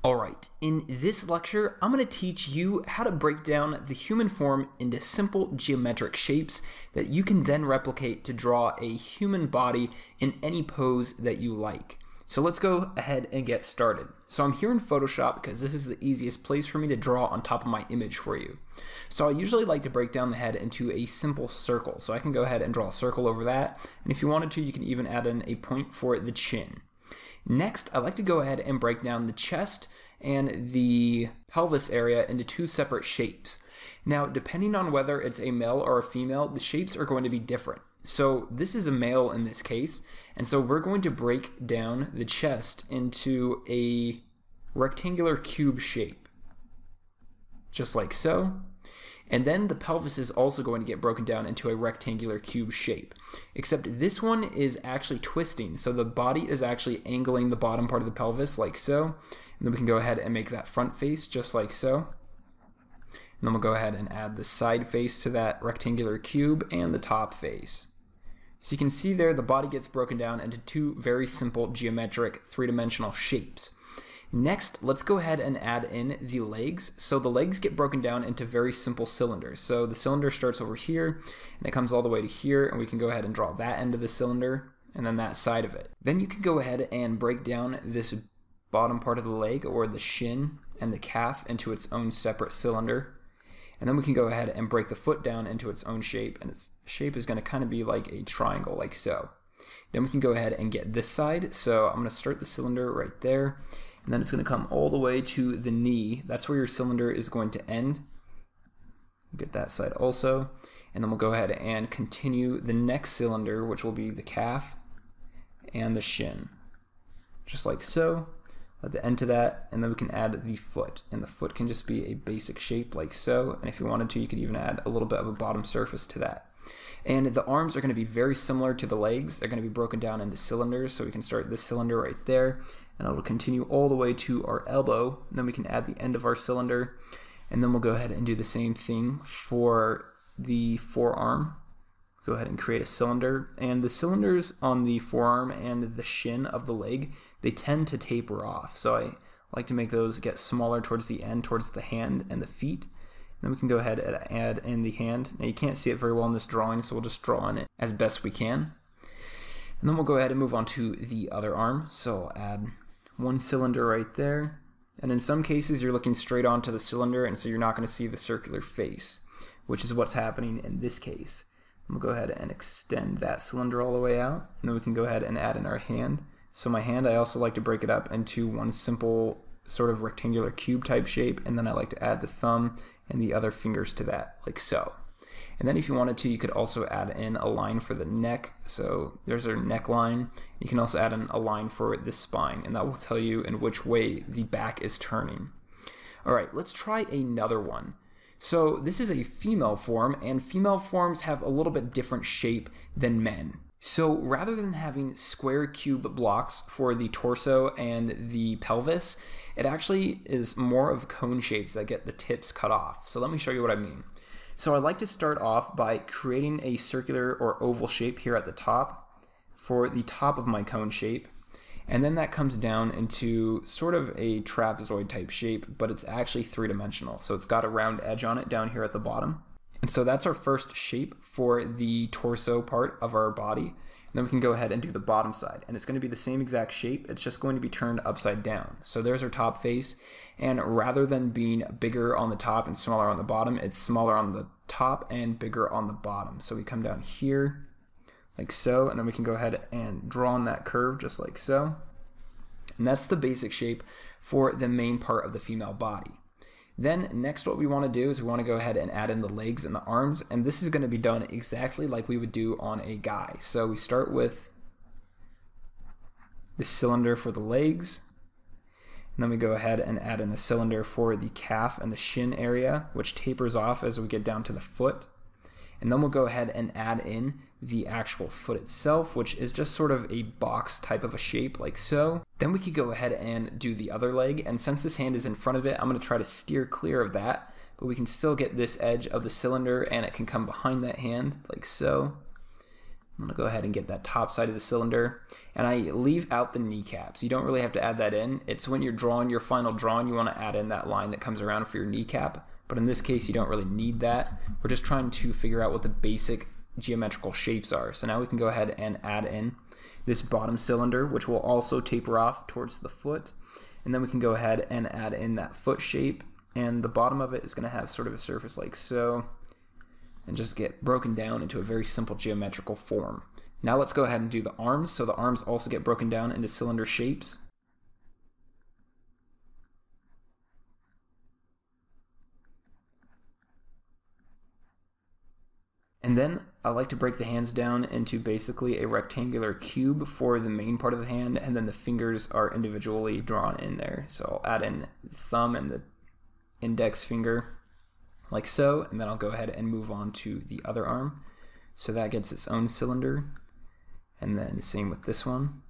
Alright, in this lecture, I'm going to teach you how to break down the human form into simple geometric shapes that you can then replicate to draw a human body in any pose that you like. So let's go ahead and get started. So I'm here in Photoshop because this is the easiest place for me to draw on top of my image for you. So I usually like to break down the head into a simple circle. So I can go ahead and draw a circle over that, and if you wanted to, you can even add in a point for the chin. Next, I like to go ahead and break down the chest and the pelvis area into two separate shapes. Now, depending on whether it's a male or a female, the shapes are going to be different. So this is a male in this case, and so we're going to break down the chest into a rectangular cube shape, just like so. And then the pelvis is also going to get broken down into a rectangular cube shape, except this one is actually twisting. So the body is actually angling the bottom part of the pelvis like so. And then we can go ahead and make that front face just like so. And then we'll go ahead and add the side face to that rectangular cube and the top face. So you can see there the body gets broken down into two very simple geometric three-dimensional shapes. Next, let's go ahead and add in the legs. So the legs get broken down into very simple cylinders. So the cylinder starts over here and it comes all the way to here, and we can go ahead and draw that end of the cylinder and then that side of it. Then you can go ahead and break down this bottom part of the leg, or the shin and the calf, into its own separate cylinder. And then we can go ahead and break the foot down into its own shape, and its shape is going to kind of be like a triangle like so. Then we can go ahead and get this side. So I'm going to start the cylinder right there. And then it's going to come all the way to the knee. That's where your cylinder is going to end. Get that side also. And then we'll go ahead and continue the next cylinder, which will be the calf and the shin. Just like so. At the end to that, and then we can add the foot. And the foot can just be a basic shape like so. And if you wanted to, you could even add a little bit of a bottom surface to that. And the arms are going to be very similar to the legs. They're going to be broken down into cylinders. So we can start this cylinder right there, and it'll continue all the way to our elbow. And then we can add the end of our cylinder, and then we'll go ahead and do the same thing for the forearm. Go ahead and create a cylinder, and the cylinders on the forearm and the shin of the leg, they tend to taper off. So I like to make those get smaller towards the end, towards the hand and the feet. Then we can go ahead and add in the hand. Now you can't see it very well in this drawing, so we'll just draw on it as best we can. And then we'll go ahead and move on to the other arm. So I'll add one cylinder right there. And in some cases you're looking straight onto the cylinder, and so you're not going to see the circular face, which is what's happening in this case. And we'll go ahead and extend that cylinder all the way out. And then we can go ahead and add in our hand. So my hand, I also like to break it up into one simple sort of rectangular cube type shape, and then I like to add the thumb and the other fingers to that, like so. And then if you wanted to, you could also add in a line for the neck. So there's our neckline. You can also add in a line for the spine, and that will tell you in which way the back is turning. All right, let's try another one. So this is a female form, and female forms have a little bit different shape than men. So rather than having square cube blocks for the torso and the pelvis, it actually is more of cone shapes that get the tips cut off. So let me show you what I mean. So I like to start off by creating a circular or oval shape here at the top for the top of my cone shape. And then that comes down into sort of a trapezoid type shape, but it's actually three-dimensional. So it's got a round edge on it down here at the bottom. And so that's our first shape for the torso part of our body. And then we can go ahead and do the bottom side. And it's going to be the same exact shape. It's just going to be turned upside down. So there's our top face. And rather than being bigger on the top and smaller on the bottom, it's smaller on the top and bigger on the bottom. So we come down here like so, and then we can go ahead and draw on that curve just like so. And that's the basic shape for the main part of the female body. Then next, what we want to do is we want to go ahead and add in the legs and the arms, and this is going to be done exactly like we would do on a guy. So we start with the cylinder for the legs, and then we go ahead and add in a cylinder for the calf and the shin area, which tapers off as we get down to the foot. And then we'll go ahead and add in the actual foot itself, which is just sort of a box type of a shape like so. Then we could go ahead and do the other leg, and since this hand is in front of it, I'm going to try to steer clear of that, but we can still get this edge of the cylinder, and it can come behind that hand like so. I'm going to go ahead and get that top side of the cylinder, and I leave out the kneecaps. You don't really have to add that in. It's when you're drawing your final drawing, you want to add in that line that comes around for your kneecap, but in this case you don't really need that. We're just trying to figure out what the basic geometrical shapes are. So now we can go ahead and add in this bottom cylinder, which will also taper off towards the foot, and then we can go ahead and add in that foot shape, and the bottom of it is going to have sort of a surface like so, and just get broken down into a very simple geometrical form. Now let's go ahead and do the arms. So the arms also get broken down into cylinder shapes. And then I like to break the hands down into basically a rectangular cube for the main part of the hand, and then the fingers are individually drawn in there. So I'll add in the thumb and the index finger like so, and then I'll go ahead and move on to the other arm. So that gets its own cylinder, and then the same with this one.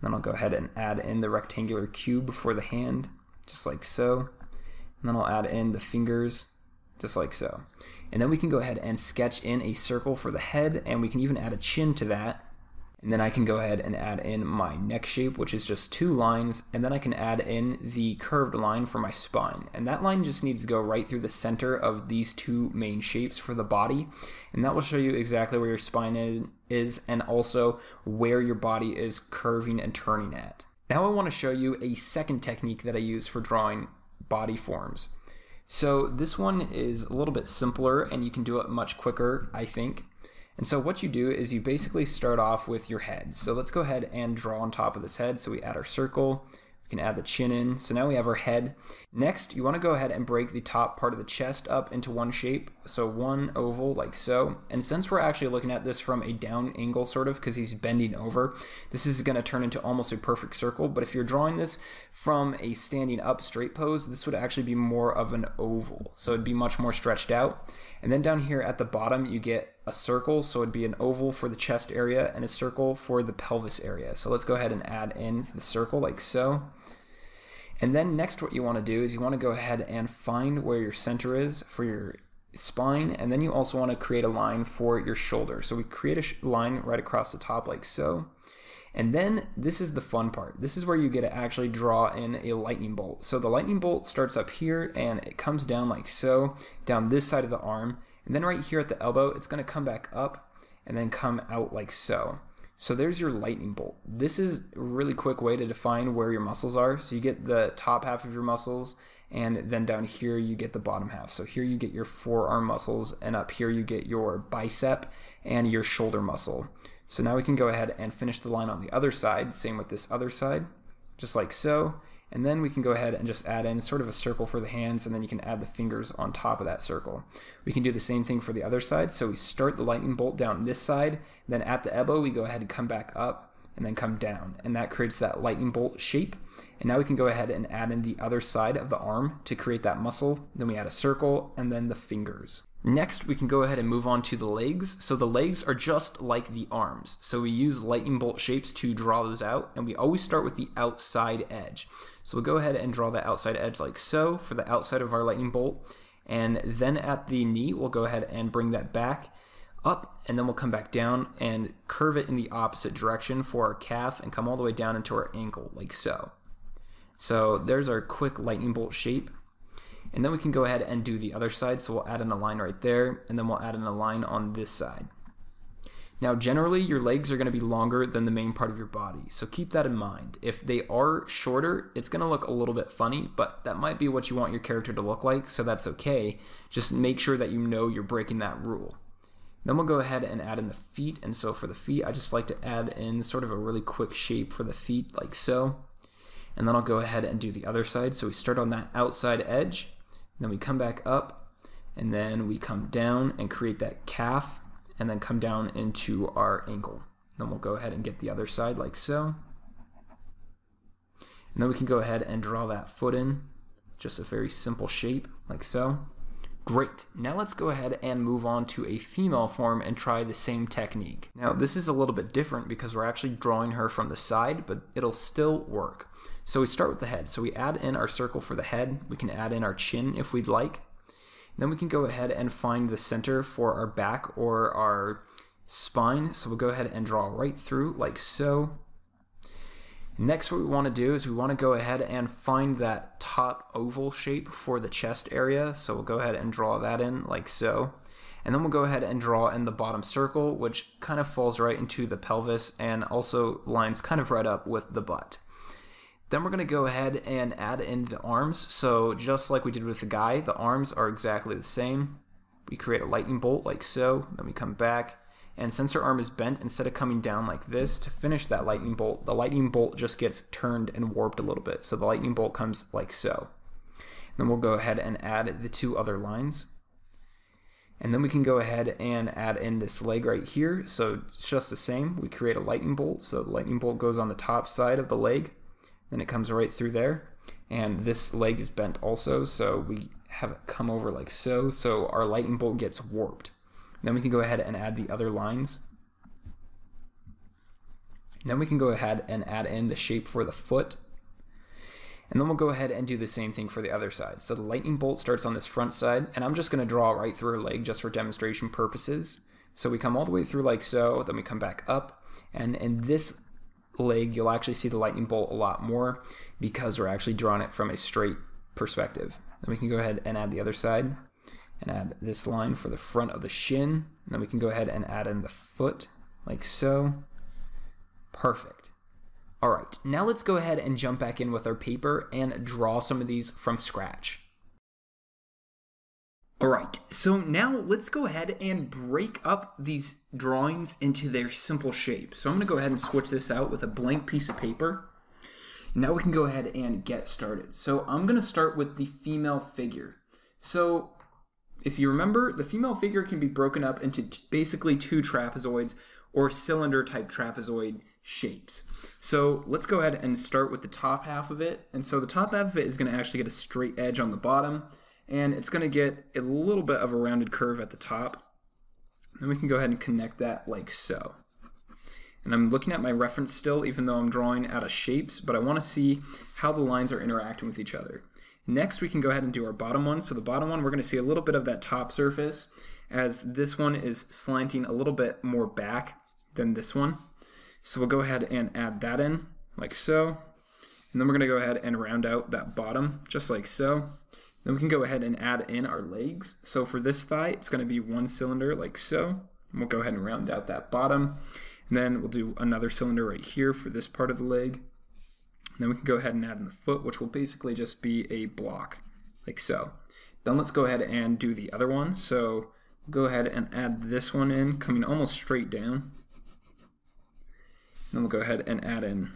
Then I'll go ahead and add in the rectangular cube for the hand, just like so. And then I'll add in the fingers, just like so. And then we can go ahead and sketch in a circle for the head, and we can even add a chin to that. And then I can go ahead and add in my neck shape, which is just 2 lines, and then I can add in the curved line for my spine. And that line just needs to go right through the center of these 2 main shapes for the body, and that will show you exactly where your spine is and also where your body is curving and turning at. Now I want to show you a second technique that I use for drawing body forms. So this one is a little bit simpler, and you can do it much quicker, I think. And so what you do is you basically start off with your head. So let's go ahead and draw on top of this head. So we add our circle, we can add the chin in. So now we have our head. Next, you want to go ahead and break the top part of the chest up into one shape. So one oval like so. And since we're actually looking at this from a down angle sort of, because he's bending over, this is going to turn into almost a perfect circle. But if you're drawing this from a standing up straight pose, this would actually be more of an oval. So it'd be much more stretched out. And then down here at the bottom, you get a circle, so it'd be an oval for the chest area and a circle for the pelvis area. So let's go ahead and add in the circle like so. And then next what you want to do is you want to go ahead and find where your center is for your spine, and then you also want to create a line for your shoulder. So we create a line right across the top like so. And then this is the fun part. This is where you get to actually draw in a lightning bolt. So the lightning bolt starts up here and it comes down like so, down this side of the arm. And then right here at the elbow, it's going to come back up and then come out like so. So there's your lightning bolt. This is a really quick way to define where your muscles are. So you get the top half of your muscles, and then down here you get the bottom half. So here you get your forearm muscles, and up here you get your bicep and your shoulder muscle. So now we can go ahead and finish the line on the other side, same with this other side, just like so. And then we can go ahead and just add in sort of a circle for the hands, and then you can add the fingers on top of that circle. We can do the same thing for the other side. So we start the lightning bolt down this side, then at the elbow we go ahead and come back up and then come down, and that creates that lightning bolt shape. And now we can go ahead and add in the other side of the arm to create that muscle. Then we add a circle and then the fingers. Next, we can go ahead and move on to the legs. So the legs are just like the arms. So we use lightning bolt shapes to draw those out, and we always start with the outside edge. So we'll go ahead and draw that outside edge like so for the outside of our lightning bolt. And then at the knee, we'll go ahead and bring that back up, and then we'll come back down and curve it in the opposite direction for our calf and come all the way down into our ankle like so. So there's our quick lightning bolt shape. And then we can go ahead and do the other side. So we'll add in a line right there, and then we'll add in a line on this side. Now generally your legs are going to be longer than the main part of your body, so keep that in mind. If they are shorter, it's going to look a little bit funny, but that might be what you want your character to look like, so that's okay. Just make sure that you know you're breaking that rule. Then we'll go ahead and add in the feet, and so for the feet I just like to add in sort of a really quick shape for the feet like so. And then I'll go ahead and do the other side. So we start on that outside edge, then we come back up, and then we come down and create that calf, and then come down into our ankle. Then we'll go ahead and get the other side like so. And then we can go ahead and draw that foot in, just a very simple shape like so. Great, now let's go ahead and move on to a female form and try the same technique. Now this is a little bit different because we're actually drawing her from the side, but it'll still work. So we start with the head. So we add in our circle for the head. We can add in our chin if we'd like. Then we can go ahead and find the center for our back or our spine. So we'll go ahead and draw right through like so. Next, what we want to do is we want to go ahead and find that top oval shape for the chest area. So we'll go ahead and draw that in like so. And then we'll go ahead and draw in the bottom circle, which kind of falls right into the pelvis and also lines kind of right up with the butt. Then we're going to go ahead and add in the arms. So just like we did with the guy, the arms are exactly the same. We create a lightning bolt like so. Then we come back. And since our arm is bent, instead of coming down like this to finish that lightning bolt, the lightning bolt just gets turned and warped a little bit. So the lightning bolt comes like so. Then we'll go ahead and add the two other lines. And then we can go ahead and add in this leg right here. So it's just the same. We create a lightning bolt. So the lightning bolt goes on the top side of the leg. Then it comes right through there. And this leg is bent also. So we have it come over like so. So our lightning bolt gets warped. Then we can go ahead and add the other lines. Then we can go ahead and add in the shape for the foot. And then we'll go ahead and do the same thing for the other side. So the lightning bolt starts on this front side, and I'm just going to draw right through her leg just for demonstration purposes. So we come all the way through like so, then we come back up, and in this leg you'll actually see the lightning bolt a lot more because we're actually drawing it from a straight perspective. Then we can go ahead and add the other side. And add this line for the front of the shin. And then we can go ahead and add in the foot like so. Perfect. All right, now let's go ahead and jump back in with our paper and draw some of these from scratch. All right, so now let's go ahead and break up these drawings into their simple shape. So I'm going to go ahead and switch this out with a blank piece of paper. Now we can go ahead and get started. So I'm going to start with the female figure. So if you remember, the female figure can be broken up into basically two trapezoids or cylinder type trapezoid shapes. So let's go ahead and start with the top half of it. And so the top half of it is going to actually get a straight edge on the bottom, and it's going to get a little bit of a rounded curve at the top. Then we can go ahead and connect that like so. And I'm looking at my reference still, even though I'm drawing out of shapes, but I want to see how the lines are interacting with each other. Next, we can go ahead and do our bottom one. So the bottom one, we're going to see a little bit of that top surface, as this one is slanting a little bit more back than this one. So we'll go ahead and add that in, like so. And then we're going to go ahead and round out that bottom, just like so. Then we can go ahead and add in our legs. So for this thigh, it's going to be one cylinder, like so. And we'll go ahead and round out that bottom. And then we'll do another cylinder right here for this part of the leg. Then we can go ahead and add in the foot, which will basically just be a block, like so. Then let's go ahead and do the other one. So we'll go ahead and add this one in, coming almost straight down. Then we'll go ahead and add in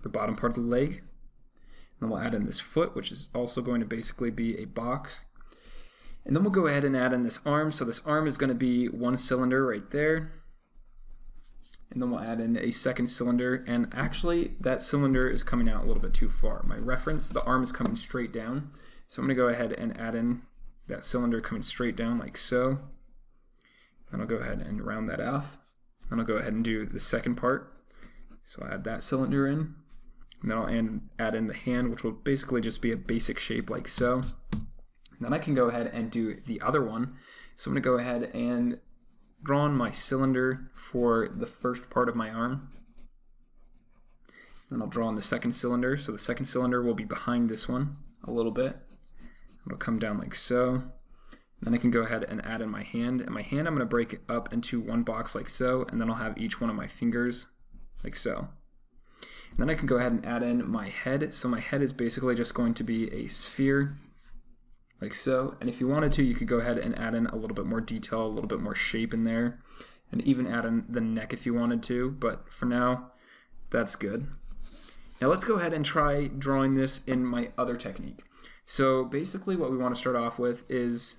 the bottom part of the leg. Then we'll add in this foot, which is also going to basically be a box. And then we'll go ahead and add in this arm. So this arm is going to be one cylinder right there. And then we'll add in a second cylinder, and actually that cylinder is coming out a little bit too far. My reference, the arm is coming straight down, so I'm going to go ahead and add in that cylinder coming straight down like so. Then I'll go ahead and round that off. Then I'll go ahead and do the second part. So I'll add that cylinder in, and then I'll add in the hand, which will basically just be a basic shape like so. And then I can go ahead and do the other one. So I'm going to go ahead and draw on my cylinder for the first part of my arm. Then I'll draw on the second cylinder. So the second cylinder will be behind this one a little bit. It'll come down like so. Then I can go ahead and add in my hand. And my hand, I'm going to break it up into one box like so, and then I'll have each one of my fingers like so. And then I can go ahead and add in my head. So my head is basically just going to be a sphere like so. And if you wanted to, you could go ahead and add in a little bit more detail, a little bit more shape in there, and even add in the neck if you wanted to, but for now, that's good. Now let's go ahead and try drawing this in my other technique. So basically what we want to start off with is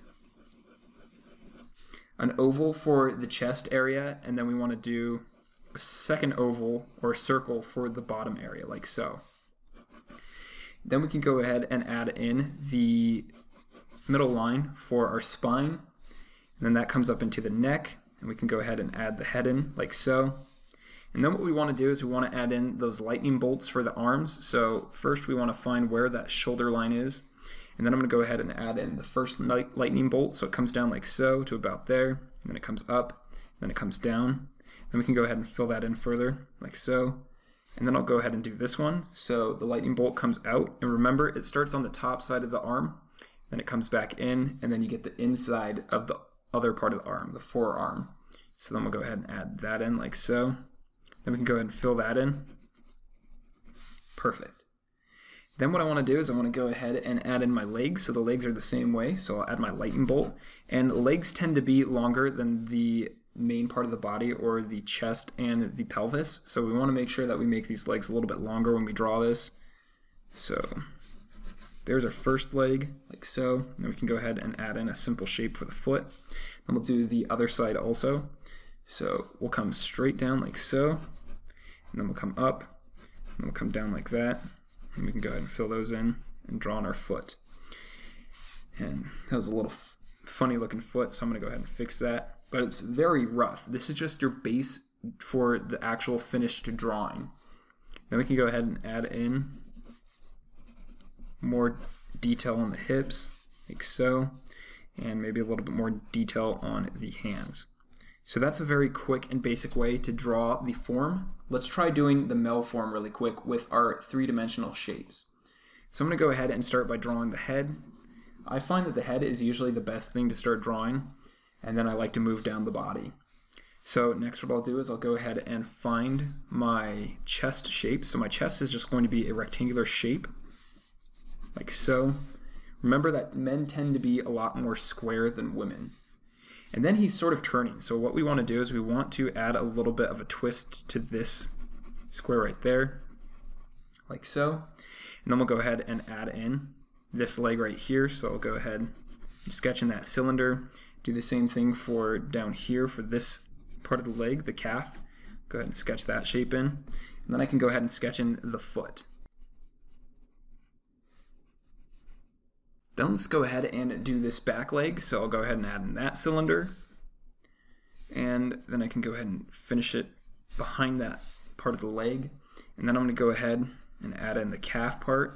an oval for the chest area, and then we want to do a second oval or circle for the bottom area, like so. Then we can go ahead and add in the middle line for our spine, and then that comes up into the neck, and we can go ahead and add the head in like so. And then what we want to do is we want to add in those lightning bolts for the arms. So first we want to find where that shoulder line is, And then I'm going to go ahead and add in the first lightning bolt. So it comes down like so to about there, and then it comes up, then it comes down. Then we can go ahead and fill that in further like so. And then I'll go ahead and do this one. So the lightning bolt comes out, and remember it starts on the top side of the arm, then it comes back in, and then you get the inside of the other part of the arm, the forearm. So then we'll go ahead and add that in like so. Then we can go ahead and fill that in. Perfect. Then what I want to do is I want to go ahead and add in my legs. So the legs are the same way. So I'll add my lightning bolt. And legs tend to be longer than the main part of the body, or the chest and the pelvis. So we want to make sure that we make these legs a little bit longer when we draw this. So there's our first leg, like so. And then we can go ahead and add in a simple shape for the foot. And we'll do the other side also. So we'll come straight down like so. And then we'll come up. And we'll come down like that. And we can go ahead and fill those in and draw on our foot. And that was a little funny looking foot, so I'm going to go ahead and fix that. But it's very rough. This is just your base for the actual finished drawing. Then we can go ahead and add in more detail on the hips, like so, and maybe a little bit more detail on the hands. So that's a very quick and basic way to draw the form. Let's try doing the Mel form really quick with our three-dimensional shapes. So I'm going to go ahead and start by drawing the head. I find that the head is usually the best thing to start drawing, and then I like to move down the body. So next what I'll do is I'll go ahead and find my chest shape. So my chest is just going to be a rectangular shape, like so. Remember that men tend to be a lot more square than women. And then he's sort of turning. So what we want to do is we want to add a little bit of a twist to this square right there, like so. And then we'll go ahead and add in this leg right here. So I'll go ahead and sketch in that cylinder. Do the same thing for down here for this part of the leg, the calf. Go ahead and sketch that shape in. And then I can go ahead and sketch in the foot. Then let's go ahead and do this back leg. So I'll go ahead and add in that cylinder. And then I can go ahead and finish it behind that part of the leg. And then I'm going to go ahead and add in the calf part.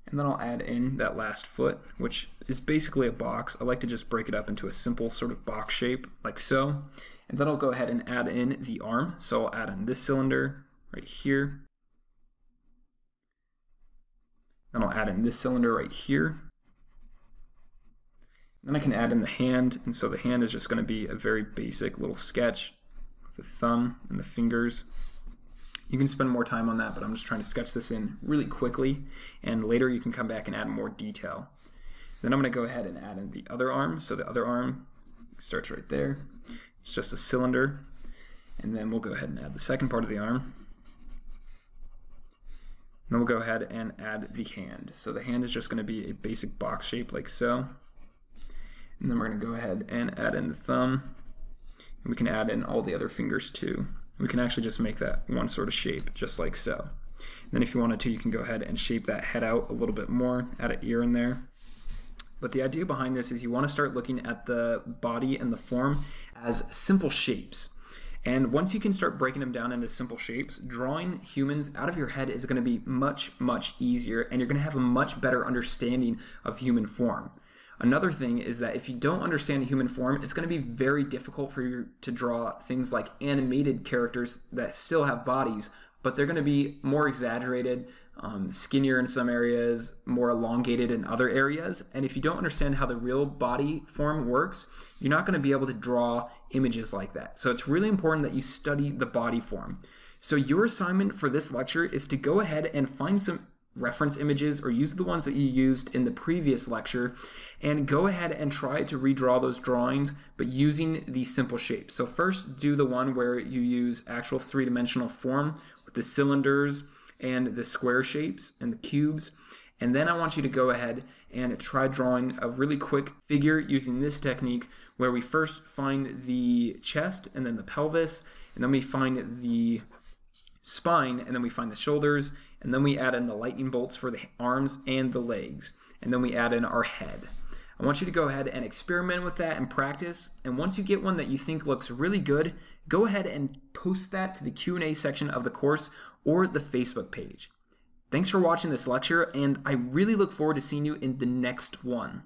And then I'll add in that last foot, which is basically a box. I like to just break it up into a simple sort of box shape, like so. And then I'll go ahead and add in the arm. So I'll add in this cylinder right here. Then I'll add in this cylinder right here. Then I can add in the hand, and so the hand is just going to be a very basic little sketch with the thumb and the fingers. You can spend more time on that, but I'm just trying to sketch this in really quickly, and later you can come back and add more detail. Then I'm going to go ahead and add in the other arm. So the other arm starts right there. It's just a cylinder. And then we'll go ahead and add the second part of the arm. And then we'll go ahead and add the hand. So the hand is just going to be a basic box shape like so. And then we're going to go ahead and add in the thumb. And we can add in all the other fingers too. We can actually just make that one sort of shape, just like so. And then if you wanted to, you can go ahead and shape that head out a little bit more, add an ear in there. But the idea behind this is you want to start looking at the body and the form as simple shapes. And once you can start breaking them down into simple shapes, drawing humans out of your head is going to be much, much easier, and you're going to have a much better understanding of human form. Another thing is that if you don't understand human form, it's going to be very difficult for you to draw things like animated characters that still have bodies, but they're going to be more exaggerated, skinnier in some areas, more elongated in other areas. And if you don't understand how the real body form works, you're not going to be able to draw images like that. So it's really important that you study the body form. So your assignment for this lecture is to go ahead and find some reference images or use the ones that you used in the previous lecture and go ahead and try to redraw those drawings, but using these simple shapes. So first do the one where you use actual three-dimensional form with the cylinders and the square shapes and the cubes. And then I want you to go ahead and try drawing a really quick figure using this technique where we first find the chest and then the pelvis, and then we find the spine, and then we find the shoulders, and then we add in the lightning bolts for the arms and the legs, and then we add in our head. I want you to go ahead and experiment with that and practice, and once you get one that you think looks really good, go ahead and post that to the Q&A section of the course or the Facebook page. Thanks for watching this lecture, and I really look forward to seeing you in the next one.